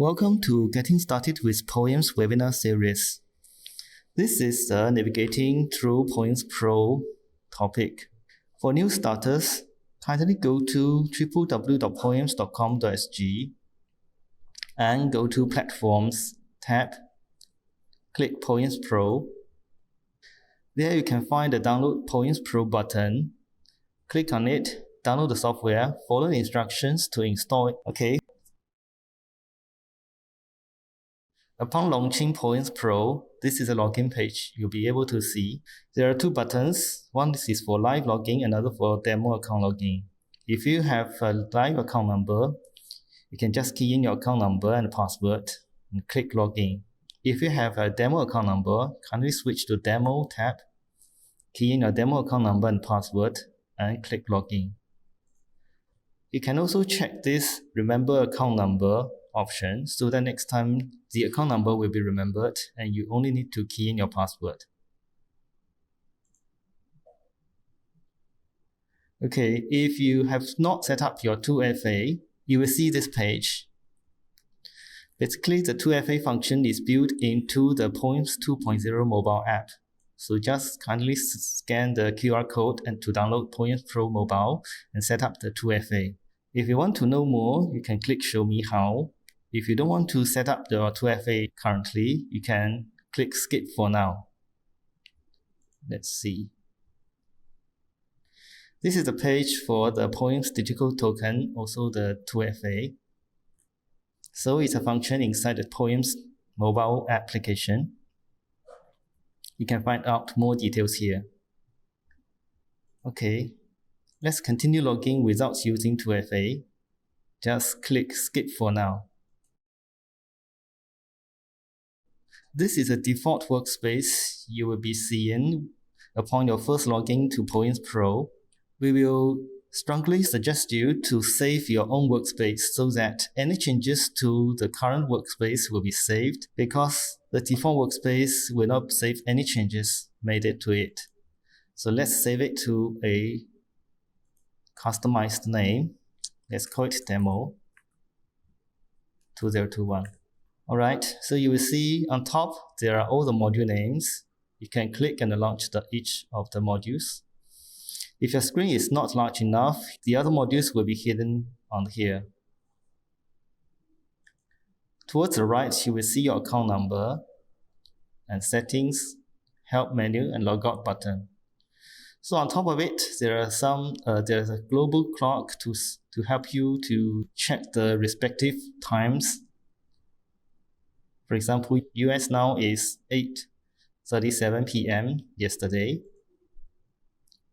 Welcome to Getting Started with Poems webinar series. This is the Navigating Through Poems Pro topic. For new starters, kindly go to www.poems.com.sg and go to Platforms tab. Click Poems Pro. There you can find the Download Poems Pro button. Click on it, download the software, follow the instructions to install it. Okay. Upon launching Poems Pro, this is a login page you'll be able to see. There are two buttons. One is for live login, another for demo account login. If you have a live account number, you can just key in your account number and password and click login. If you have a demo account number, kindly switch to Demo tab, key in your demo account number and password and click login. You can also check this Remember Account Number option so that next time the account number will be remembered and you only need to key in your password. Okay, if you have not set up your 2FA, you will see this page. Basically, the 2FA function is built into the Poems 2.0 mobile app. So just kindly scan the QR code and to download Poems Pro Mobile and set up the 2FA. If you want to know more, you can click Show Me How. If you don't want to set up the 2FA currently, you can click Skip for now. Let's see. This is the page for the Poems digital token, also the 2FA. So it's a function inside the Poems mobile application. You can find out more details here. Okay, let's continue logging without using 2FA. Just click Skip for now. This is a default workspace you will be seeing upon your first login to Poems Pro. We will strongly suggest you to save your own workspace so that any changes to the current workspace will be saved, because the default workspace will not save any changes made to it. So let's save it to a customized name. Let's call it Demo 2021. Alright, so you will see on top there are all the module names. You can click and launch each of the modules. If your screen is not large enough, the other modules will be hidden on here. Towards the right, you will see your account number and settings, help menu, and logout button. So on top of it, there's a global clock to help you to check the respective times. For example, US now is 8:37 p.m. yesterday,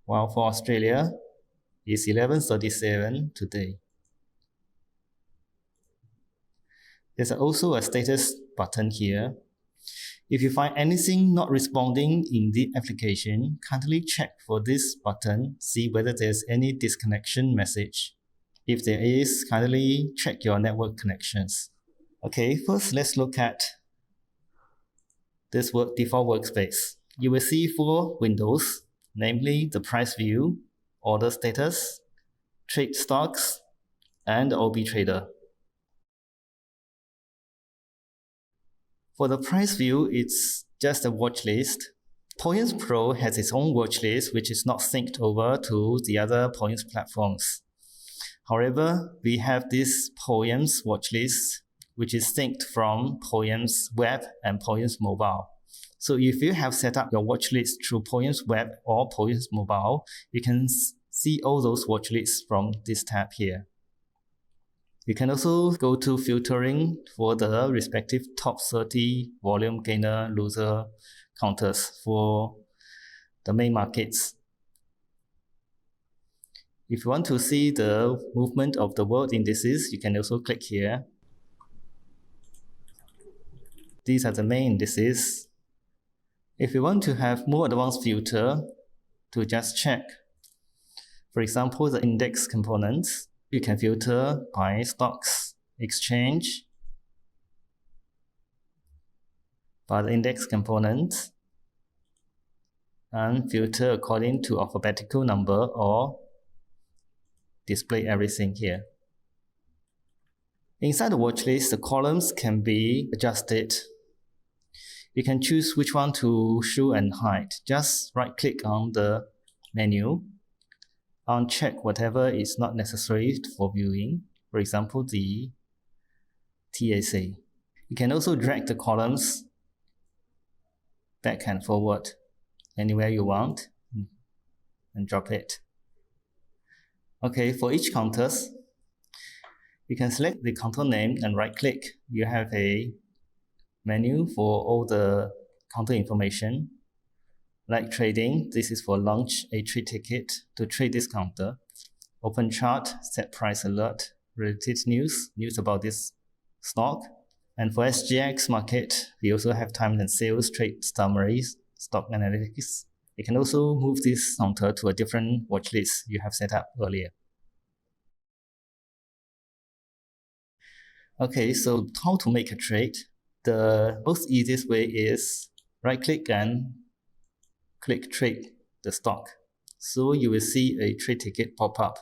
while for Australia, it's 11:37 today. There's also a status button here. If you find anything not responding in the application, kindly check for this button, see whether there's any disconnection message. If there is, kindly check your network connections. Okay, first let's look at this default workspace. You will see 4 windows, namely the price view, order status, trade stocks, and OB trader. For the price view, it's just a watch list. Poems Pro has its own watch list, which is not synced over to the other Poems platforms. However, we have this Poems watch list, which is synced from Poems Web and Poems Mobile. So if you have set up your watch list through Poems Web or Poems Mobile, you can see all those watch lists from this tab here. You can also go to filtering for the respective top 30 volume gainer loser counters for the main markets. If you want to see the movement of the world indices, you can also click here. These are the main indices. If you want to have more advanced filter to just check, for example, the index components, you can filter by stocks, exchange, by the index component, and filter according to alphabetical number or display everything here. Inside the watch list, the columns can be adjusted. You can choose which one to show and hide. Just right-click on the menu, uncheck whatever is not necessary for viewing, for example, the TSA. You can also drag the columns back and forward anywhere you want and drop it. Okay, for each counters, you can select the counter name and right-click. You have a menu for all the counter information. Like trading, this is for launch a trade ticket to trade this counter. Open chart, set price alert, related news about this stock. And for SGX market, we also have time and sales, trade summaries, stock analytics. You can also move this counter to a different watch list you have set up earlier. Okay, so how to make a trade? The most easiest way is right-click and click trade the stock. So you will see a trade ticket pop up.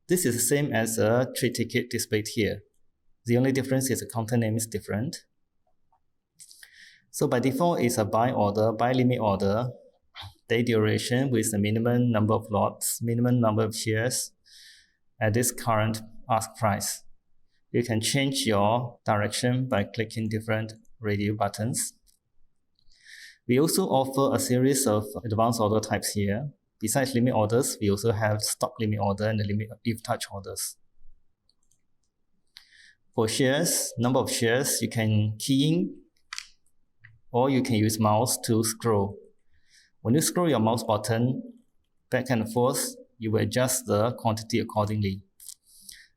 This is the same as a trade ticket displayed here. The only difference is the counter name is different. So by default, it's a buy order, buy limit order, day duration with the minimum number of lots, minimum number of shares at this current ask price. You can change your direction by clicking different radio buttons. We also offer a series of advanced order types here. Besides limit orders, we also have stop limit order and the limit if touch orders. For shares, number of shares, you can key in or you can use mouse to scroll. When you scroll your mouse button back and forth, you will adjust the quantity accordingly.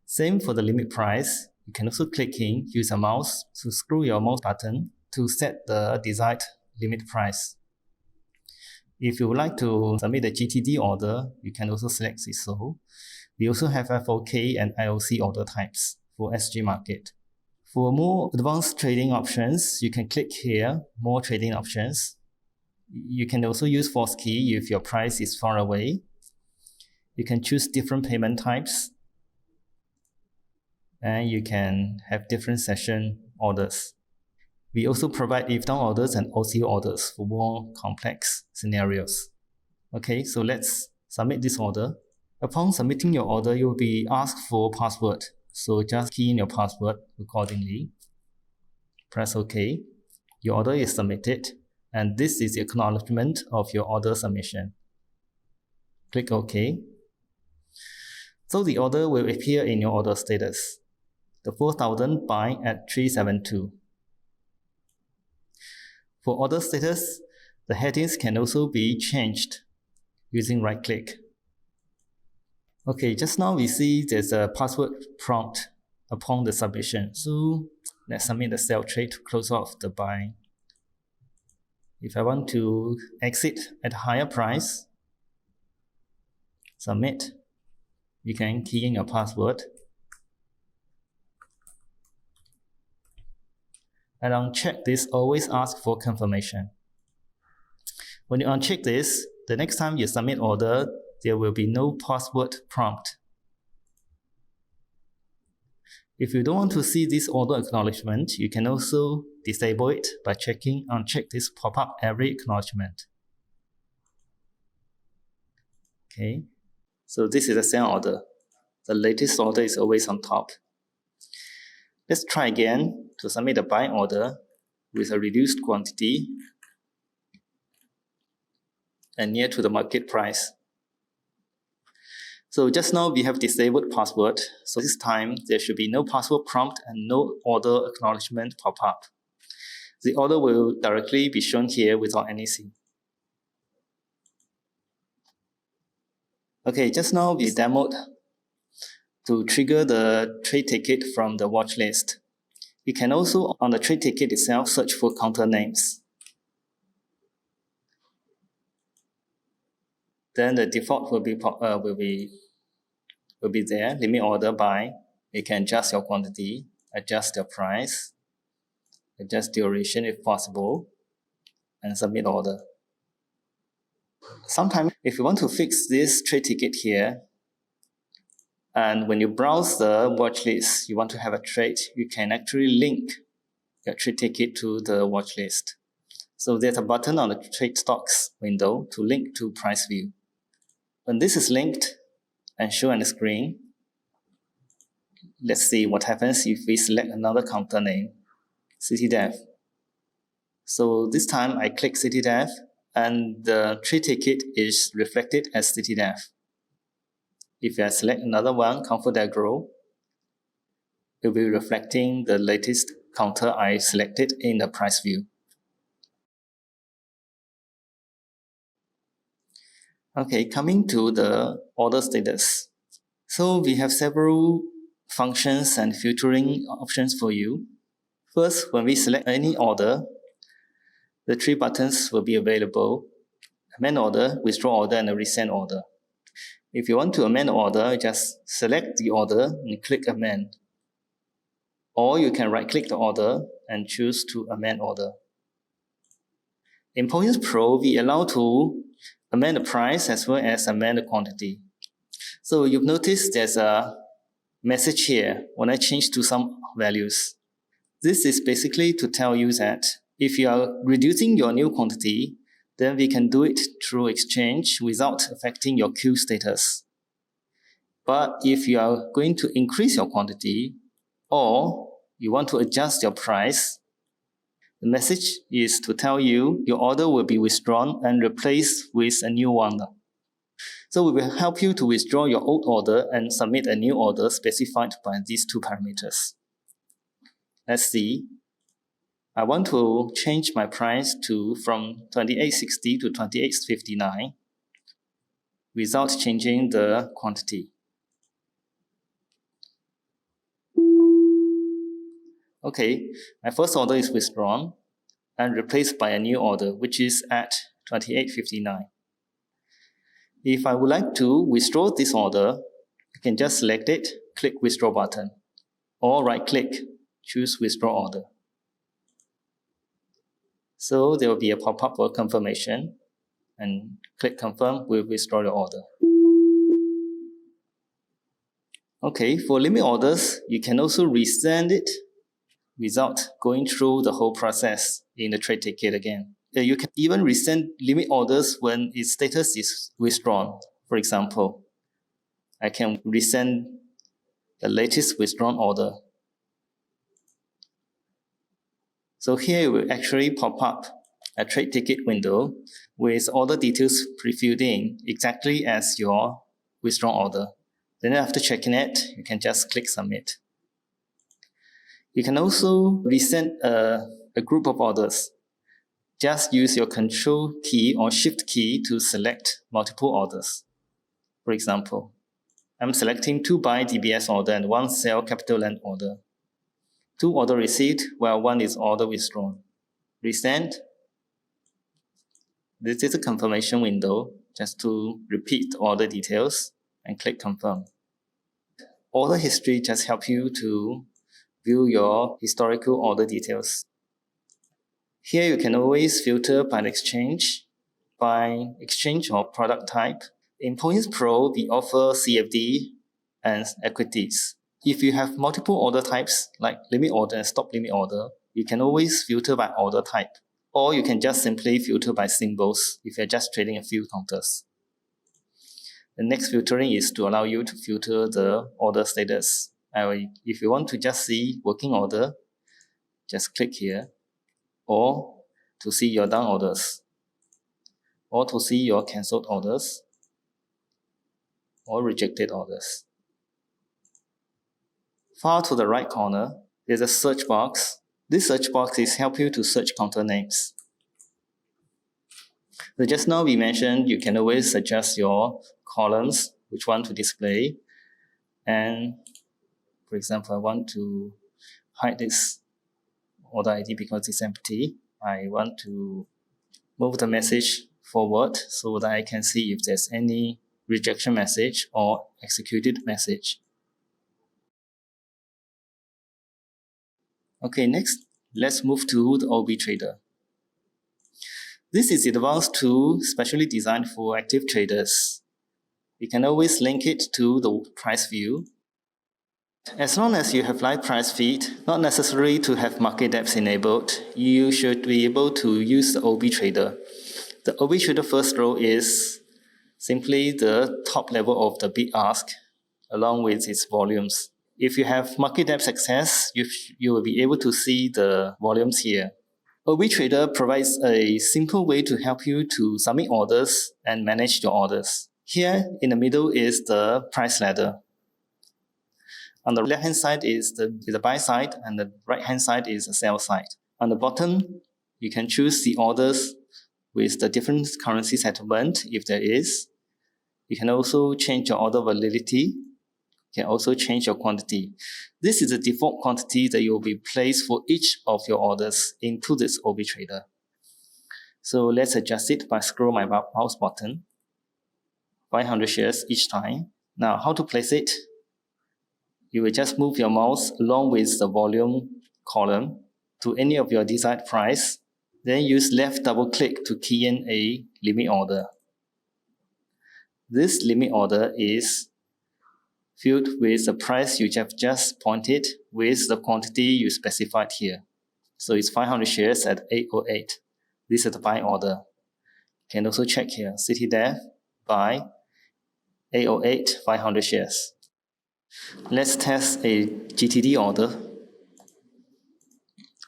Same for the limit price. You can also click in, use a mouse to scroll your mouse button to set the desired limit price. If you would like to submit a GTD order, you can also select this. So we also have FOK and IOC order types for SG market. For more advanced trading options, you can click here, more trading options. You can also use force key if your price is far away. You can choose different payment types. And you can have different session orders. We also provide if-down orders and OCO orders for more complex scenarios. Okay, so let's submit this order. Upon submitting your order, you will be asked for password. So just key in your password accordingly. Press OK. Your order is submitted, and this is the acknowledgement of your order submission. Click OK. So the order will appear in your order status. The 4,000 buy at 372. For order status, the headings can also be changed using right-click. Okay, just now we see there's a password prompt upon the submission. So let's submit the sell trade to close off the buy. If I want to exit at a higher price, submit. You can key in your password. And uncheck this, always ask for confirmation. When you uncheck this, the next time you submit order, there will be no password prompt. If you don't want to see this order acknowledgement, you can also disable it by uncheck this pop-up every acknowledgement. Okay, so this is a sell order. The latest order is always on top. Let's try again to submit a buy order with a reduced quantity and near to the market price. So just now we have disabled password. So this time there should be no password prompt and no order acknowledgement pop up. The order will directly be shown here without anything. Okay, just now we demoed to trigger the trade ticket from the watch list. You can also, on the trade ticket itself, search for counter names. Then the default will be there. Limit order buy. You can adjust your quantity, adjust your price, adjust duration if possible, and submit order. Sometimes, if you want to fix this trade ticket here, And when you browse the watch list, you want to have a trade, you can actually link your trade ticket to the watch list. So there's a button on the trade stocks window to link to price view. When this is linked and shown on the screen, let's see what happens if we select another counter name, CityDev. So this time I click CityDev and the trade ticket is reflected as CityDev. If I select another one, ComfortAgro, it will be reflecting the latest counter I selected in the price view. Okay, coming to the order status. So we have several functions and filtering options for you. First, when we select any order, the 3 buttons will be available: amend order, withdraw order, and a resend order. If you want to amend order, just select the order and click amend. Or you can right-click the order and choose to amend order. In Points Pro, we allow to amend the price as well as amend the quantity. So you've noticed there's a message here when I change to some values. This is basically to tell you that if you are reducing your new quantity, then we can do it through exchange without affecting your queue status. But if you are going to increase your quantity or you want to adjust your price, the message is to tell you your order will be withdrawn and replaced with a new one. So we will help you to withdraw your old order and submit a new order specified by these 2 parameters. Let's see. I want to change my price from $28.60 to $28.59 without changing the quantity. Okay, my first order is withdrawn and replaced by a new order, which is at $28.59. If I would like to withdraw this order, I can just select it, click Withdraw button, or right-click, choose Withdraw Order. So there will be a pop-up for confirmation, and click Confirm will withdraw the order. Okay, for limit orders, you can also resend it without going through the whole process in the trade ticket again. You can even resend limit orders when its status is withdrawn. For example, I can resend the latest withdrawn order. So here it will actually pop up a trade ticket window with order details pre-filled in exactly as your withdrawn order. Then after checking it, you can just click Submit. You can also resend a group of orders. Just use your Control key or Shift key to select multiple orders. For example, I'm selecting 2 buy DBS order and 1 sell CapitaLand order. 2 order received, while 1 is order withdrawn. Resend. This is a confirmation window, just to repeat the order details and click Confirm. Order history just helps you to view your historical order details. Here you can always filter by exchange or product type. In Points Pro, we offer CFD and equities. If you have multiple order types like limit order and stop limit order, you can always filter by order type. Or you can just simply filter by symbols if you're just trading a few counters. The next filtering is to allow you to filter the order status. If you want to just see working order, just click here. Or to see your down orders. Or to see your cancelled orders. Or rejected orders. Far to the right corner, there's a search box. This search box is help you to search counter names. So just now we mentioned you can always adjust your columns, which one to display. And for example, I want to hide this order ID because it's empty. I want to move the message forward so that I can see if there's any rejection message or executed message. Okay, next, let's move to the OB Trader. This is an advanced tool specially designed for active traders. You can always link it to the price view. As long as you have live price feed, not necessary to have market depth enabled, you should be able to use the OB Trader. The OB Trader first row is simply the top level of the bid ask along with its volumes. If you have market depth access, you will be able to see the volumes here. OB Trader provides a simple way to help you to submit orders and manage your orders. Here in the middle is the price ladder. On the left-hand side is the buy side, and the right-hand side is the sell side. On the bottom, you can choose the orders with the different currency settlement if there is. You can also change your order validity. You can also change your quantity. This is the default quantity that will be placed for each of your orders into this OB Trader. So let's adjust it by scroll my mouse button. 500 shares each time. Now, how to place it? You will just move your mouse along with the volume column to any of your desired price. Then use left double click to key in a limit order. This limit order is filled with the price you have just pointed with the quantity you specified here. So it's 500 shares at 808. This is the buy order. You can also check here, CityDev buy 808 500 shares. Let's test a GTD order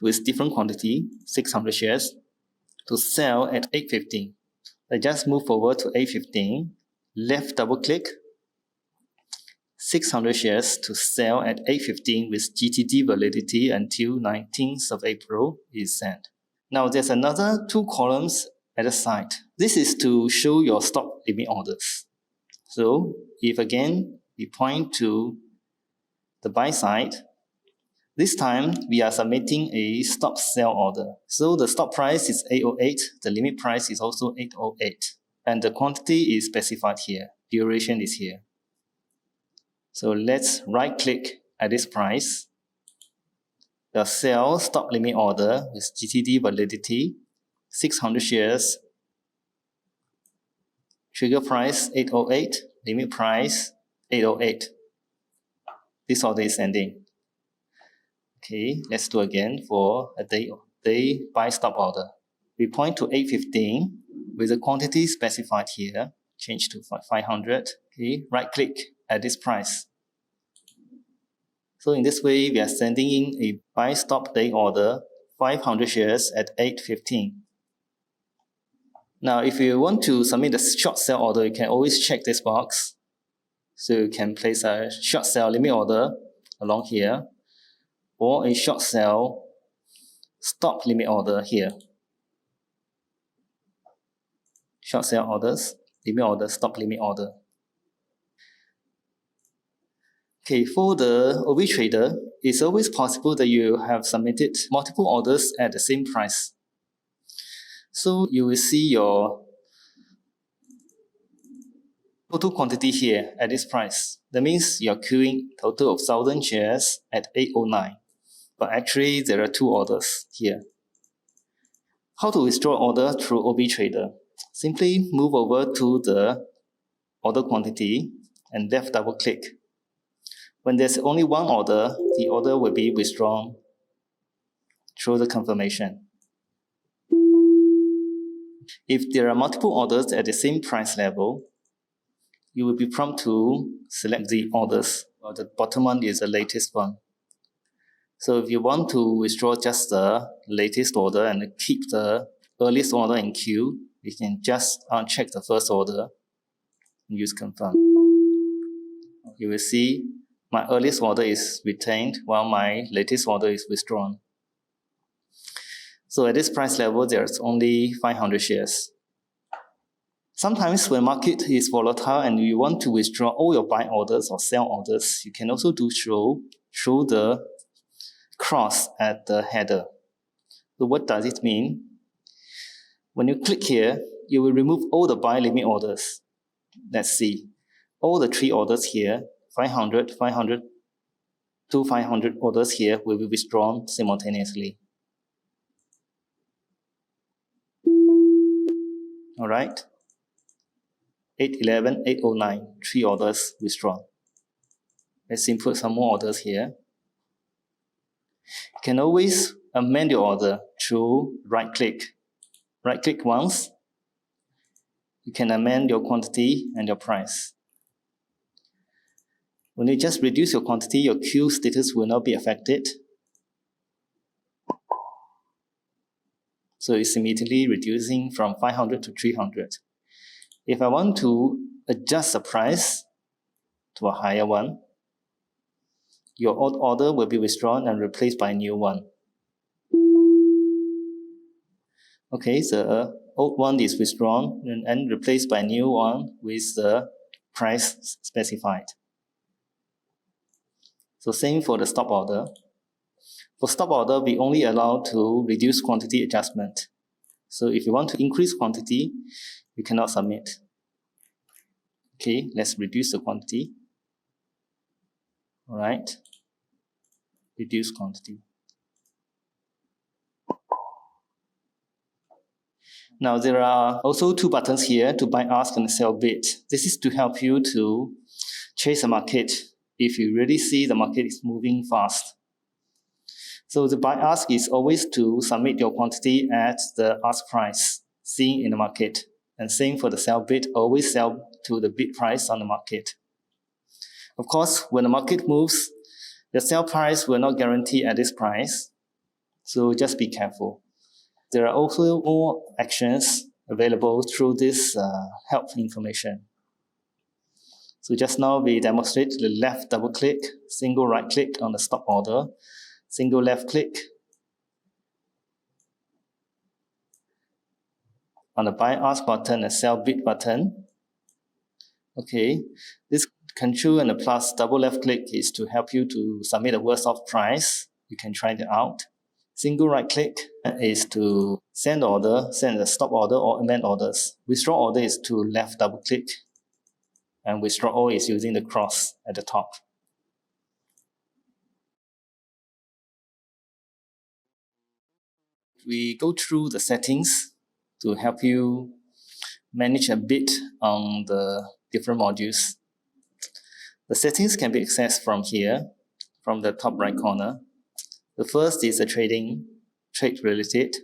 with different quantity, 600 shares, to sell at 815. I just move over to 815, left double click, 600 shares to sell at 815 with GTD validity until 19th of April is sent. Now there's another two columns at the side. This is to show your stop limit orders. So if again we point to the buy side, this time we are submitting a stop sell order. So the stop price is 808, the limit price is also 808, and the quantity is specified here, duration is here. So let's right click at this price, the sell stop limit order with GTD validity, 600 shares, trigger price 808, limit price 808. This order is ending. Okay, let's do again for a day buy stop order. We point to 815 with the quantity specified here, change to 500. Okay, right click at this price. So in this way, we are sending in a buy stop day order, 500 shares at 815. Now, if you want to submit a short sell order, you can always check this box. So you can place a short sell limit order along here, or a short sell stop limit order here. Short sell orders, limit order, stop limit order. Okay, for the OB Trader, it's always possible that you have submitted multiple orders at the same price. So you will see your total quantity here at this price. That means you're queuing a total of 1,000 shares at 809. But actually, there are two orders here. How to withdraw order through OB Trader? Simply move over to the order quantity and left double click. When there's only one order, the order will be withdrawn through the confirmation. If there are multiple orders at the same price level, you will be prompted to select the orders. The bottom one is the latest one. So if you want to withdraw just the latest order and keep the earliest order in queue, you can just uncheck the first order and use confirm. You will see my earliest order is retained while my latest order is withdrawn. So at this price level, there's only 500 shares. Sometimes when market is volatile and you want to withdraw all your buy orders or sell orders, you can also do through the cross at the header. So what does it mean? When you click here, you will remove all the buy limit orders. Let's see. All the three orders here, 500, 500, 500 orders here will be withdrawn simultaneously. All right. 811, 809, 3 orders withdrawn. Let's input some more orders here. You can always amend your order through right-click. Right-click once. You can amend your quantity and your price. When you just reduce your quantity, your queue status will not be affected. So it's immediately reducing from 500 to 300. If I want to adjust the price to a higher one, your old order will be withdrawn and replaced by a new one. Okay, the old one is withdrawn and replaced by a new one with the price specified. So same for the stop order. For stop order, we only allow to reduce quantity adjustment. So if you want to increase quantity, you cannot submit. Okay, let's reduce the quantity. All right, reduce quantity. Now there are also 2 buttons here to buy ask and sell bid. This is to help you to chase the market if you really see the market is moving fast. So the buy ask is always to submit your quantity at the ask price seen in the market. And same for the sell bid, always sell to the bid price on the market. Of course, when the market moves, the sell price will not guarantee at this price. So just be careful. There are also more actions available through this help information. So just now we demonstrate the left double click, single right click on the stop order, single left click on the buy ask button and sell bid button. Okay, this control and the plus double left click is to help you to submit a worst off price. You can try it out. Single right click is to send order, send a stop order or amend orders. Withdraw order is to left double click, and withdraw all is using the cross at the top. We go through the settings to help you manage a bit on the different modules. The settings can be accessed from here, from the top right corner. The first is the trade related.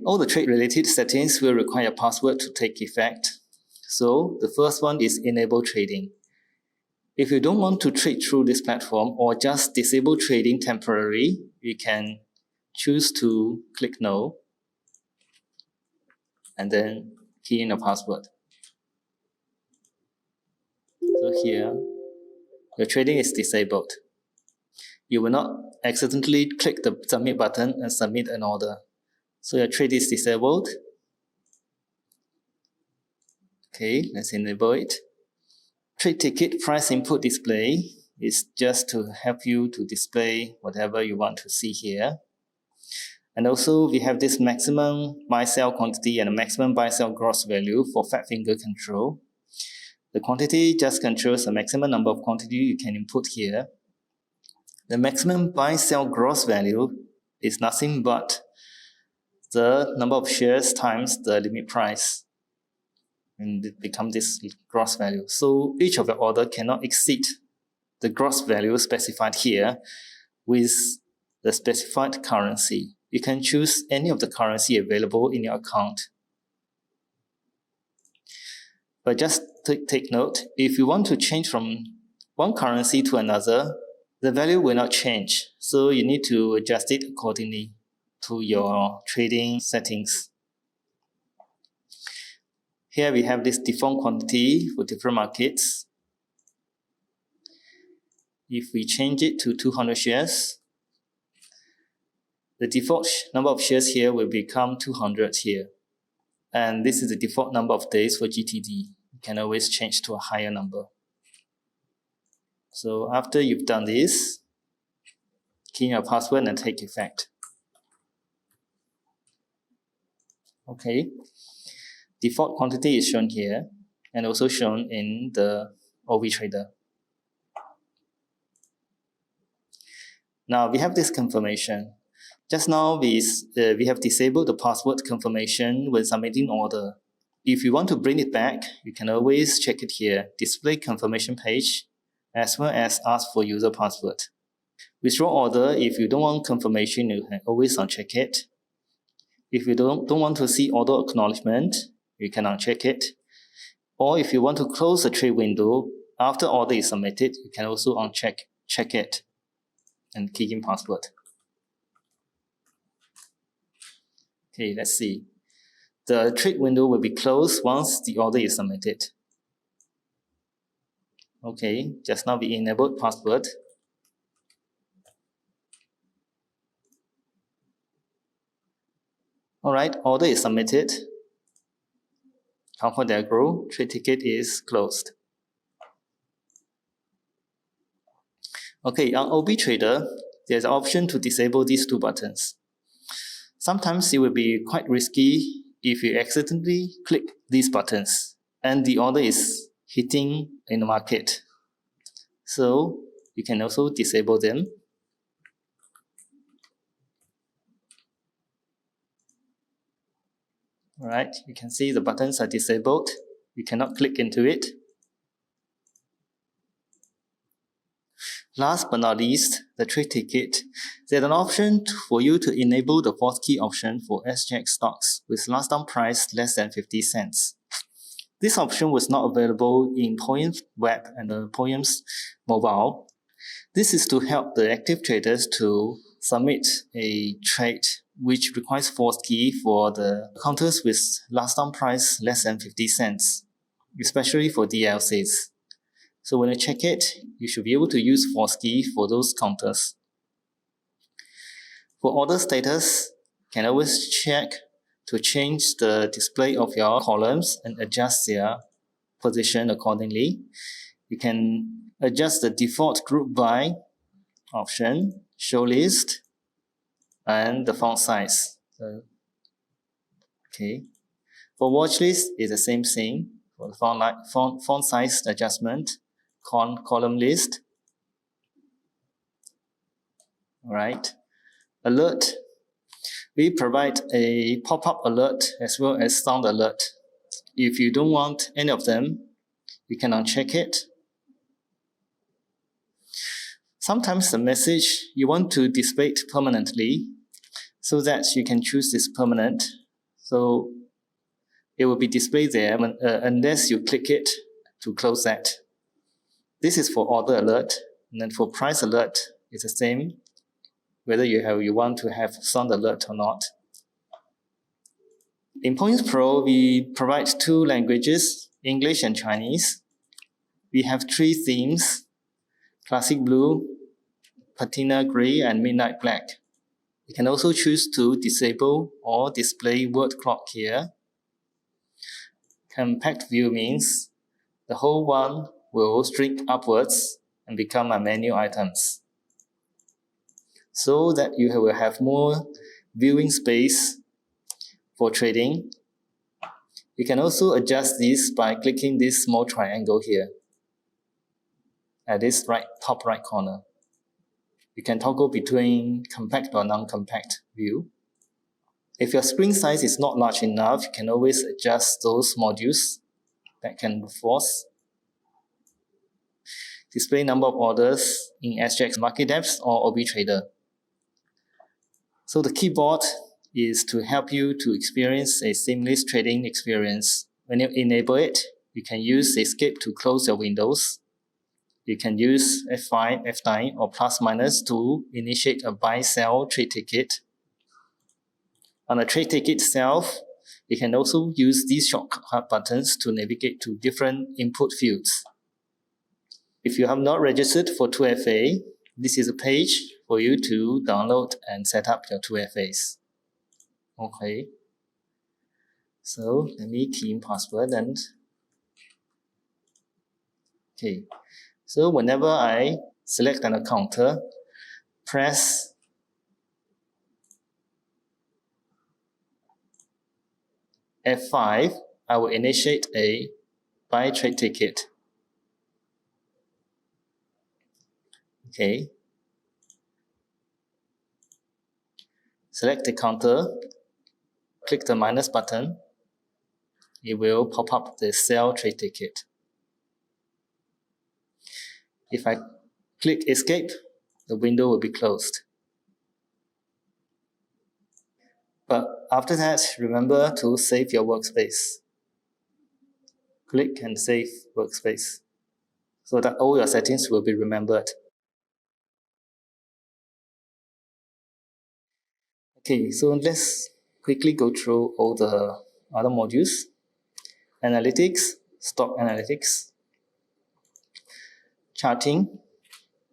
All the trade related settings will require a password to take effect. So the first one is enable trading. If you don't want to trade through this platform or just disable trading temporarily, you can choose to click no and then key in a password. So here, your trading is disabled. You will not accidentally click the submit button and submit an order. So your trade is disabled. Okay, let's enable it. Trade ticket price input display is just to help you to display whatever you want to see here. And also we have this maximum buy sell quantity and a maximum buy sell gross value for fat finger control. The quantity just controls the maximum number of quantity you can input here. The maximum buy sell gross value is nothing but the number of shares times the limit price. And it becomes this gross value. So each of your order cannot exceed the gross value specified here with the specified currency. You can choose any of the currency available in your account. But just take note, if you want to change from one currency to another, the value will not change. So you need to adjust it accordingly to your trading settings. Here we have this default quantity for different markets. If we change it to 200 shares, the default number of shares here will become 200 here. And this is the default number of days for GTD. You can always change to a higher number. So after you've done this, key in your password and take effect. Okay. Default quantity is shown here and also shown in the OV Trader. Now we have this confirmation. Just now we have disabled the password confirmation when submitting order. If you want to bring it back, you can always check it here, display confirmation page, as well as ask for user password. Withdraw order, if you don't want confirmation, you can always uncheck it. If you don't want to see order acknowledgement, you can uncheck it. Or if you want to close the trade window after order is submitted, you can also check it and key in password. Okay, let's see. The trade window will be closed once the order is submitted. Okay, just now we enabled password. Alright, order is submitted. Comfort diagram, trade ticket is closed. Okay, on OB Trader, there's an option to disable these two buttons. Sometimes it will be quite risky if you accidentally click these buttons and the order is hitting in the market. So you can also disable them. Alright, you can see the buttons are disabled. You cannot click into it. Last but not least, the trade ticket. There's an option for you to enable the fourth key option for SGX stocks with last down price less than 50 cents. This option was not available in Poyam's web and Poyam's mobile. This is to help the active traders to submit a trade which requires fourth key for the counters with last down price less than 50 cents, especially for DLCs. So when you check it, you should be able to use fourth key for those counters. For order status, you can always check to change the display of your columns and adjust their position accordingly. You can adjust the default group by option, show list, and the font size. Okay. For watch list, it's the same thing. For the font size adjustment, column list. Alright. Alert. We provide a pop-up alert as well as sound alert. If you don't want any of them, you can uncheck it. Sometimes the message you want to display it permanently so that you can choose this permanent. So it will be displayed there unless you click it to close that. This is for order alert, and then for price alert, it's the same, whether you want to have sound alert or not. In Points Pro, we provide two languages, English and Chinese. We have three themes, Classic Blue, Patina Gray, and Midnight Black. You can also choose to disable or display word clock here. Compact view means the whole one will shrink upwards and become a menu items, so that you will have more viewing space for trading. You can also adjust this by clicking this small triangle here at this top right corner. You can toggle between compact or non-compact view. If your screen size is not large enough, you can always adjust those modules back and forth. Display number of orders in SGX Market Depth or OB Trader. So the keyboard is to help you to experience a seamless trading experience. When you enable it, you can use Escape to close your windows. You can use F5, F9, or plus minus to initiate a buy-sell trade ticket. On the trade ticket itself, you can also use these shortcut buttons to navigate to different input fields. If you have not registered for 2FA, this is a page for you to download and set up your 2FAs. Okay. So let me key in password and okay. So whenever I select an counter, press F5, I will initiate a buy trade ticket. Okay. Select the counter, click the minus button, it will pop up the sell trade ticket. If I click escape, the window will be closed. But after that, remember to save your workspace. Click and save workspace so that all your settings will be remembered. Okay, so let's quickly go through all the other modules. Analytics, stock analytics, charting.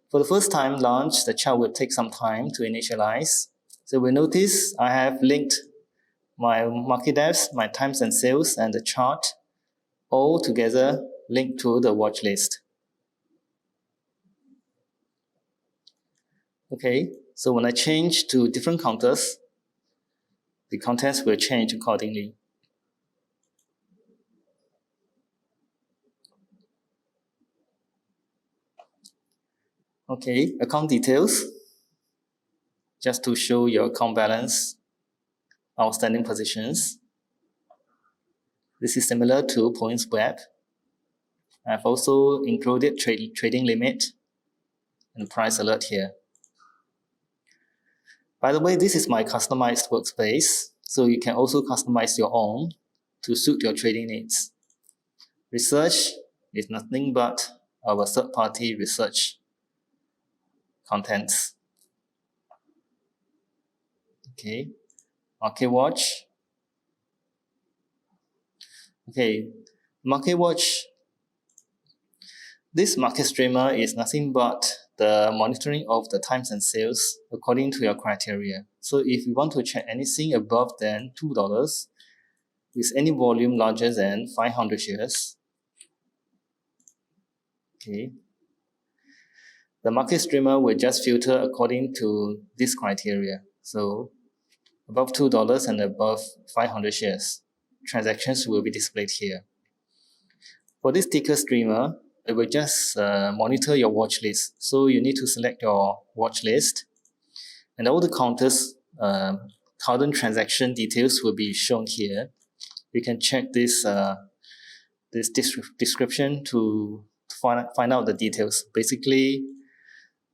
For the first time launch, the chart will take some time to initialize. So we'll notice I have linked my market depths, my times and sales, and the chart all together linked to the watch list. Okay, so when I change to different counters, the contents will change accordingly. Okay, account details, just to show your account balance, outstanding positions. This is similar to Points Web. I've also included trading limit and price alert here. By the way, this is my customized workspace, so you can also customize your own to suit your trading needs. Research is nothing but our third-party research contents. Okay, Market Watch. Okay, Market Watch. This market streamer is nothing but the monitoring of the times and sales according to your criteria. So if you want to check anything above than $2 with any volume larger than 500 shares, okay, the market streamer will just filter according to this criteria. So above $2 and above 500 shares, transactions will be displayed here. For this ticker streamer, it will just monitor your watch list. So you need to select your watch list, and all the counters, current transaction details will be shown here. You can check this description to find out the details. Basically,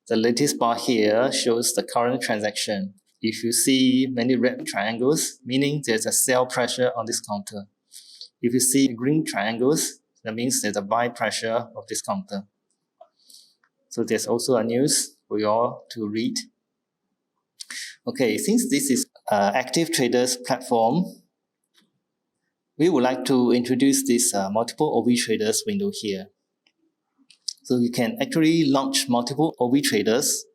the latest bar here shows the current transaction. If you see many red triangles, meaning there's a sell pressure on this counter. If you see green triangles, that means there's a buy pressure of this counter. So there's also a news for you all to read. Okay, since this is an active traders platform, we would like to introduce this multiple OV traders window here. So you can actually launch multiple OV traders.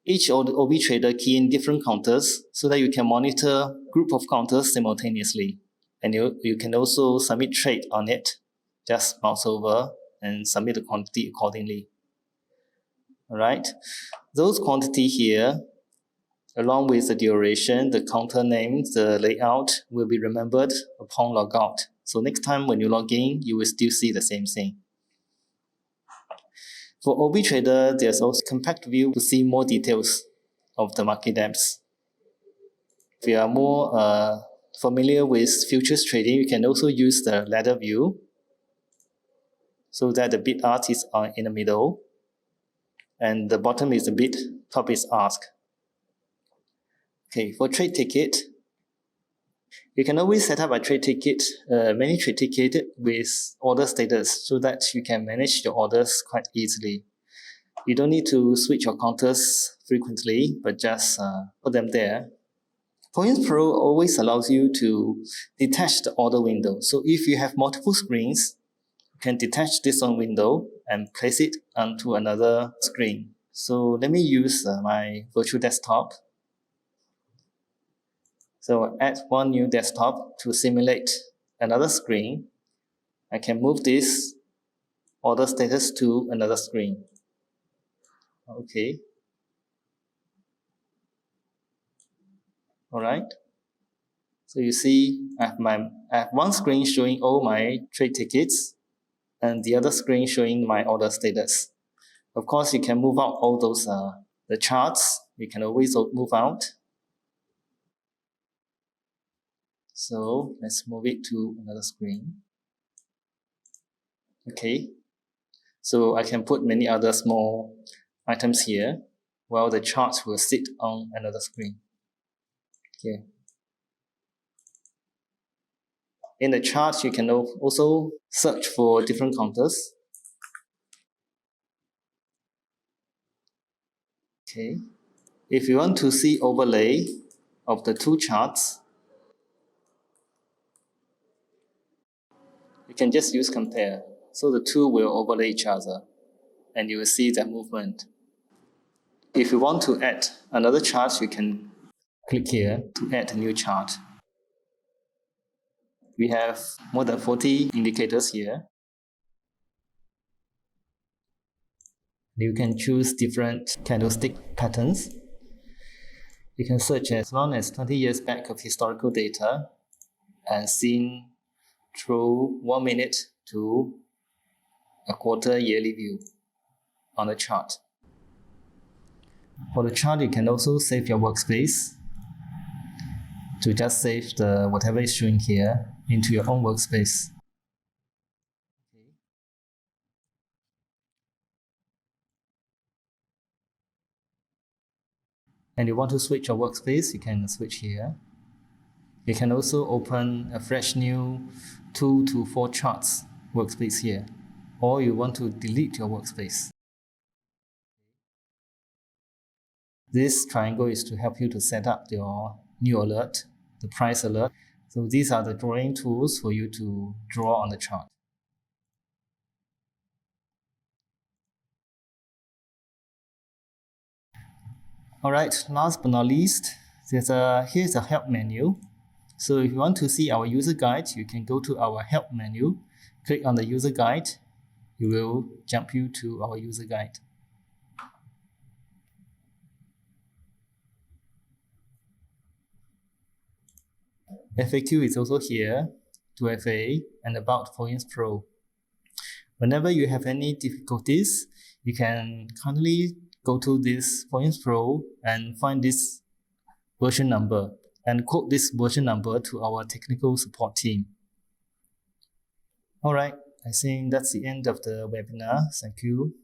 Each OV trader key in different counters so that you can monitor group of counters simultaneously. And you can also submit trade on it. Just mouse over and submit the quantity accordingly. All right. Those quantity here, along with the duration, the counter name, the layout, will be remembered upon logout. So next time when you log in, you will still see the same thing. For OV Trader, there's also a compact view to see more details of the market depths. If you are more familiar with futures trading, you can also use the ladder view so that the bid ask is in the middle and the bottom is the bid, top is ask. Okay, for trade ticket, you can always set up a trade ticket, many trade ticket with order status so that you can manage your orders quite easily. You don't need to switch your counters frequently, but just put them there. Points Pro always allows you to detach the order window. So if you have multiple screens, you can detach this one window and place it onto another screen. So let me use my virtual desktop. So add one new desktop to simulate another screen. I can move this order status to another screen. Okay. All right. So you see, I have one screen showing all my trade tickets, and the other screen showing my order status. Of course, you can move out all those the charts. You can always move out. So let's move it to another screen. Okay, so I can put many other small items here while the charts will sit on another screen. Okay. In the charts, you can also search for different counters. Okay. If you want to see overlay of the two charts, you can just use compare. So the two will overlay each other and you will see their movement. If you want to add another chart, you can click here to add a new chart. We have more than 40 indicators here. You can choose different candlestick patterns. You can search as long as 20 years back of historical data and seen through 1 minute to a quarter yearly view on the chart. For the chart, you can also save your workspace to just save the whatever is showing here into your own workspace. And you want to switch your workspace, you can switch here. You can also open a fresh new 2 to 4 charts workspace here, or you want to delete your workspace. This triangle is to help you to set up your new alert, the price alert. So these are the drawing tools for you to draw on the chart. Alright, last but not least, here's a help menu. So if you want to see our user guide, you can go to our help menu, click on the user guide, it will jump you to our user guide. FAQ is also here, 2FA, and about Points Pro. Whenever you have any difficulties, you can kindly go to this Points Pro and find this version number and quote this version number to our technical support team. Alright, I think that's the end of the webinar. Thank you.